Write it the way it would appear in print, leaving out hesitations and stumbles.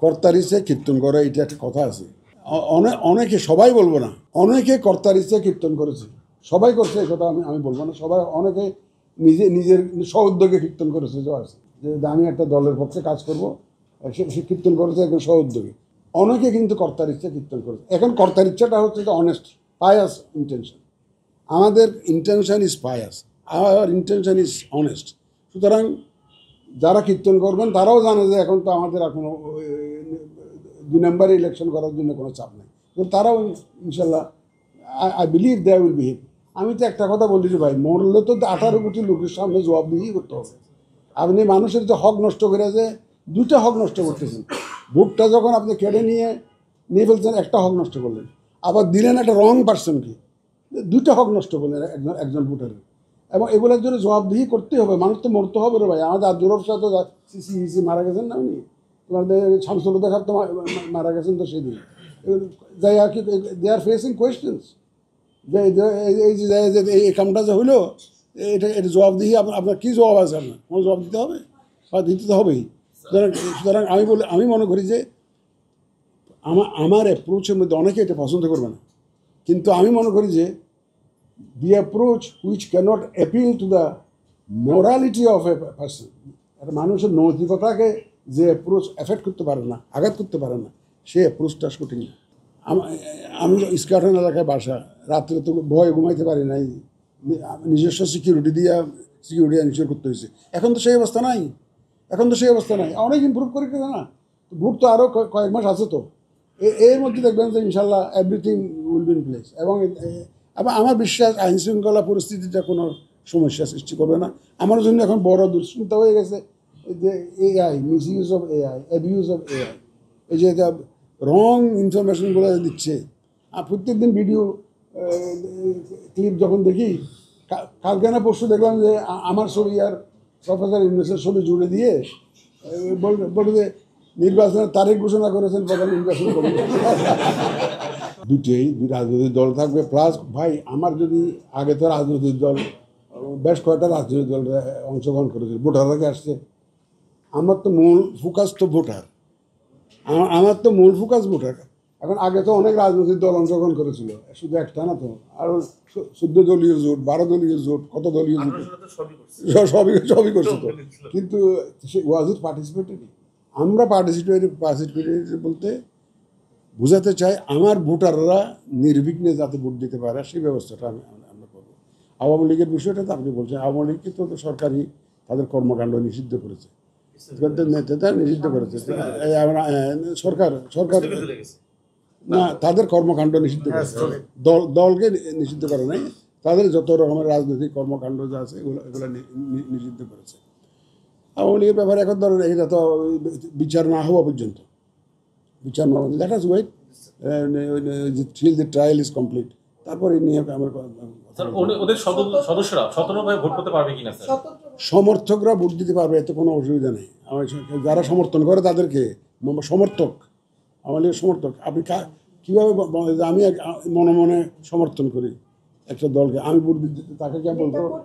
কর্তার ইচ্ছে কীর্তন করে, এটা একটা কথা আছে। অনেকে, সবাই বলবো না, অনেকে কর্তার ইচ্ছে কীর্তন করেছে, সবাই করছে এই কথা আমি বলবো না, সবাই অনেকে নিজের স্ব-উদ্যোগে কীর্তন করেছে যে আছে, যে আমি একটা দলের পক্ষে কাজ করব, সে কীর্তন করেছে একজন স্ব-উদ্যোগে। অনেকে কিন্তু কর্তার ইচ্ছা কীর্তন করেছে। এখন কর্তার ইচ্ছাটা হচ্ছে যে অনেস্ট, পায়াস ইন্টেনশন। আমাদের intention is pious, our intention is honest. সুতরাং যারা কীর্তন করবেন তারাও জানে যে এখন তো আমাদের আর কোনো 2 নম্বরে ইলেকশন করার জন্য কোনো চাপ নেই, তো তারাও ইনশাল্লাহ I believe they will behave. আমি তো একটা কথা বলি যে ভাই, মরলে তো 18 কোটি লোকের সামনে জবাবদিহি করতে হবে। আপনি মানুষের যে হক নষ্ট করে, যে 2টা হক নষ্ট করতেছেন। ভোটটা যখন আপনি কেড়ে নিয়ে ফেলছেন, একটা হক নষ্ট করলেন, আবার দিলেন একটা রং পার্সনকে, 2টা হক নষ্ট করলেন একজন ভোটারের। এবং এগুলোর জন্য জবাবদিহি করতেই হবে। মানুষ তো মরতে হবে রে ভাই। আমাদের আব্দুর সাহেব তো সিসি মারা গেছেন না, উনি তোমাদের শামসুলুদ্দার সাহেব তো মারা গেছেন তো সেদিন। যাই আর কি, দে আর ফেসিং কোয়েশ্চেন্স যে এই যে এই কামটা যে হইলো, এটা জবাবদিহি আপনার কী জবাব আছে? আপনার কোনো জবাব দিতে হবে বা দিতে তো হবেই। সুতরাং আমি মনে করি যে আমার অ্যাপ্রোচের মধ্যে অনেকে এটা পছন্দ করবে না, কিন্তু আমি মনে করি যে the approach which cannot appeal to the morality of a person, একটা মানুষের নৈতিকতাকে যে অ্যাপ্রোচ এফেক্ট করতে পারে না, আঘাত করতে পারে না, সেই অ্যাপ্রোচটা সঠিক না। আমি স্কাটন এলাকায় বাসা, রাত্রে তো ভয় ঘুমাইতে পারি নাই, নিজস্ব সিকিউরিটি এনশিওর করতে হয়েছে। এখন তো সেই অবস্থা নাই, অনেক ইমপ্রুভ করে কেন না। ভোট তো আরও কয়েক মাস আছে, তো এর মধ্যে দেখবেন যে ইনশাল্লাহ everything will be in place. এবং আমার বিশ্বাস আইন শৃঙ্খলা পরিস্থিতিটা কোনো সমস্যা সৃষ্টি করবে না। আমার জন্য এখন বড় দুশ্চিন্তা হয়ে গেছে যে AI, miss use of AI, abuse of AI, এই যে রং ইনফরমেশনগুলো দিচ্ছে। প্রত্যেকদিন ভিডিও ক্লিপ যখন দেখি, কালকে না পরশু দেখলাম যে আমার ছবি আর প্রফেসর ইউনূসের ছবি জুড়ে দিয়ে বলে যে নির্বাচনের তারিখ ঘোষণা করেছেন প্রধান নির্বাচন কমিশন। দুই রাজনৈতিক দল থাকবে, প্লাস ভাই আমার যদি আগে তো রাজনৈতিক দল বেশ কয়েকটা রাজনৈতিক দল অংশগ্রহণ করেছে, ভোটার আগে আসছে। আমার তো মূল ফোকাস তো ভোটার, ভোটার। এখন আগে তো অনেক রাজনৈতিক দল অংশগ্রহণ করেছিল, শুধু একটা না, তো আরও 14 দলীয় জোট, 12 দলীয় জোট, কত দলীয় জোট, সবই করছে তো। কিন্তু ওয়াজ ইট পার্টিসিপেটরি? আমরা পার্টিসিপেটরি বলতে বোঝাতে চাই আমার ভোটাররা নির্বিঘ্নে যাতে ভোট দিতে পারে সেই ব্যবস্থাটা আমরা করবো। আওয়ামী লীগের বিষয়টা তো আপনি বলছেন, আওয়ামী লীগকে তো সরকারি তাদের কর্মকাণ্ড নিষিদ্ধ করেছে, নিষিদ্ধ করেছে সরকার না, তাদের কর্মকাণ্ড নিষিদ্ধ করেছে, দলকে নিষিদ্ধ করে নাই, তাদের যত রকমের রাজনৈতিক কর্মকাণ্ড যা আছে এগুলো নিষিদ্ধ করেছে। আওয়ামী লীগের ব্যাপারে এখন ধরেন এটা তো বিচার না হওয়া পর্যন্ত, that is wait till the trial is complete, তারপরে নিয়ে আমার সমর্থকরা ভোট দিতে পারবে, এতে কোনো অসুবিধা নেই। যারা সমর্থন করে তাদেরকে সমর্থক, আমাদের সমর্থক। আপনি কীভাবে, আমি মনে মনে সমর্থন করি একটা দলকে, আমি ভোট দিতে, তাকে কেমন বলবো?